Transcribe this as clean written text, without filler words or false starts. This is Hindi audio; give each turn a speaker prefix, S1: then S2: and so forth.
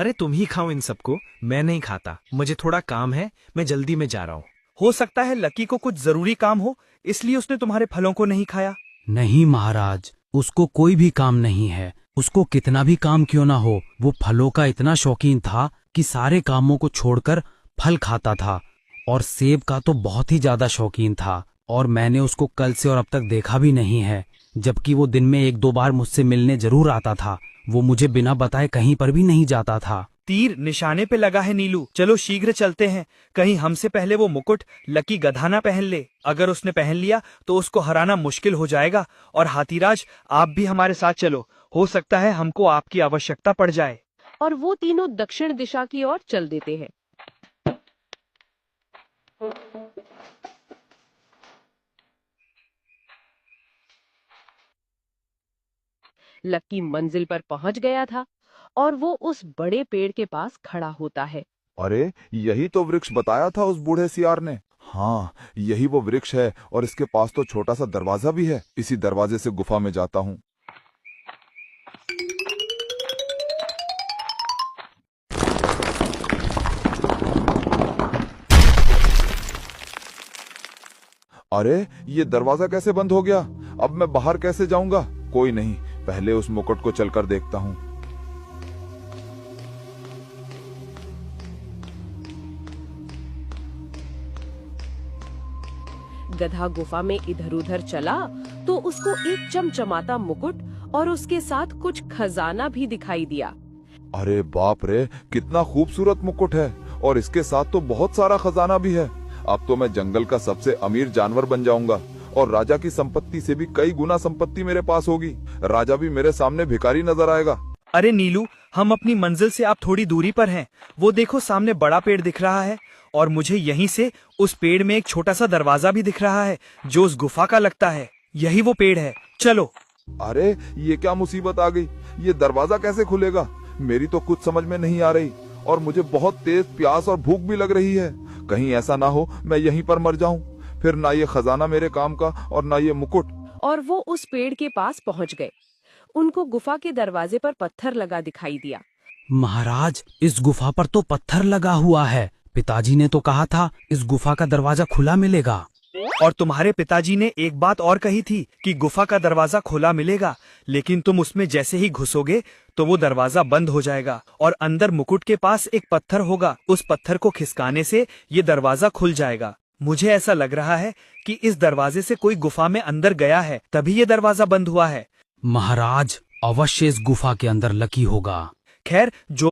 S1: अरे तुम ही खाओ इन सबको, मैं नहीं खाता, मुझे थोड़ा काम है, मैं जल्दी में जा रहा हूँ।
S2: हो सकता है लकी को कुछ जरूरी काम हो, इसलिए उसने तुम्हारे फलों को नहीं खाया।
S3: नहीं महाराज, उसको कोई भी काम नहीं है। उसको कितना भी काम क्यों ना हो, वो फलों का इतना शौकीन था कि सारे कामों को छोड़कर फल खाता था। और सेब का तो बहुत ही ज्यादा शौकीन था। और मैंने उसको कल से और अब तक देखा भी नहीं है, जबकि वो दिन में 1-2 बार मुझसे मिलने जरूर आता था। वो मुझे बिना बताए कहीं पर भी नहीं जाता था।
S2: तीर निशाने पे लगा है नीलू, चलो शीघ्र चलते हैं। कहीं हमसे पहले वो मुकुट लकी गधा ना पहन ले। अगर उसने पहन लिया तो उसको हराना मुश्किल हो जाएगा। और हाथीराज, आप भी हमारे साथ चलो, हो सकता है हमको आपकी आवश्यकता पड़ जाए।
S4: और वो तीनों दक्षिण दिशा की ओर चल देते हैं। लकी मंजिल पर पहुंच गया था और वो उस बड़े पेड़ के पास खड़ा होता है।
S5: अरे यही तो वृक्ष बताया था उस बूढ़े सियार ने। हाँ, यही वो वृक्ष है और इसके पास तो छोटा सा दरवाजा भी है। इसी दरवाजे से गुफा में जाता हूँ। अरे ये दरवाजा कैसे बंद हो गया? अब मैं बाहर कैसे जाऊंगा? कोई नहीं, पहले उस मुकुट को चलकर देखता हूँ।
S4: गधा गुफा में इधर उधर चला तो उसको एक चमचमाता मुकुट और उसके साथ कुछ खजाना भी दिखाई दिया।
S5: अरे बाप रे, कितना खूबसूरत मुकुट है और इसके साथ तो बहुत सारा खजाना भी है। अब तो मैं जंगल का सबसे अमीर जानवर बन जाऊंगा और राजा की संपत्ति से भी कई गुना संपत्ति मेरे पास होगी। राजा भी मेरे सामने भिखारी नजर आएगा।
S2: अरे नीलू, हम अपनी मंजिल से आप थोड़ी दूरी पर हैं। वो देखो, सामने बड़ा पेड़ दिख रहा है और मुझे यहीं से उस पेड़ में एक छोटा सा दरवाजा भी दिख रहा है जो उस गुफा का लगता है। यही वो पेड़ है, चलो।
S5: अरे ये क्या मुसीबत आ गई? ये दरवाजा कैसे खुलेगा? मेरी तो कुछ समझ में नहीं आ रही और मुझे बहुत तेज प्यास और भूख भी लग रही है। कहीं ऐसा ना हो मैं यहीं पर मर जाऊं, फिर ना ये खजाना मेरे काम का और ना ये मुकुट।
S4: और वो उस पेड़ के पास पहुंच गए। उनको गुफा के दरवाजे पर पत्थर लगा दिखाई दिया।
S3: महाराज, इस गुफा पर तो पत्थर लगा हुआ है। पिताजी ने तो कहा था इस गुफा का दरवाजा खुला मिलेगा।
S2: और तुम्हारे पिताजी ने एक बात और कही थी कि गुफा का दरवाजा खुला मिलेगा, लेकिन तुम उसमें जैसे ही घुसोगे तो वो दरवाजा बंद हो जाएगा और अंदर मुकुट के पास एक पत्थर होगा। उस पत्थर को खिसकाने से ये दरवाजा खुल जाएगा। मुझे ऐसा लग रहा है कि इस दरवाजे से कोई गुफा में अंदर गया है, तभी ये दरवाजा बंद हुआ है।
S3: महाराज, अवश्य इस गुफा के अंदर लकी होगा।
S2: खैर, जो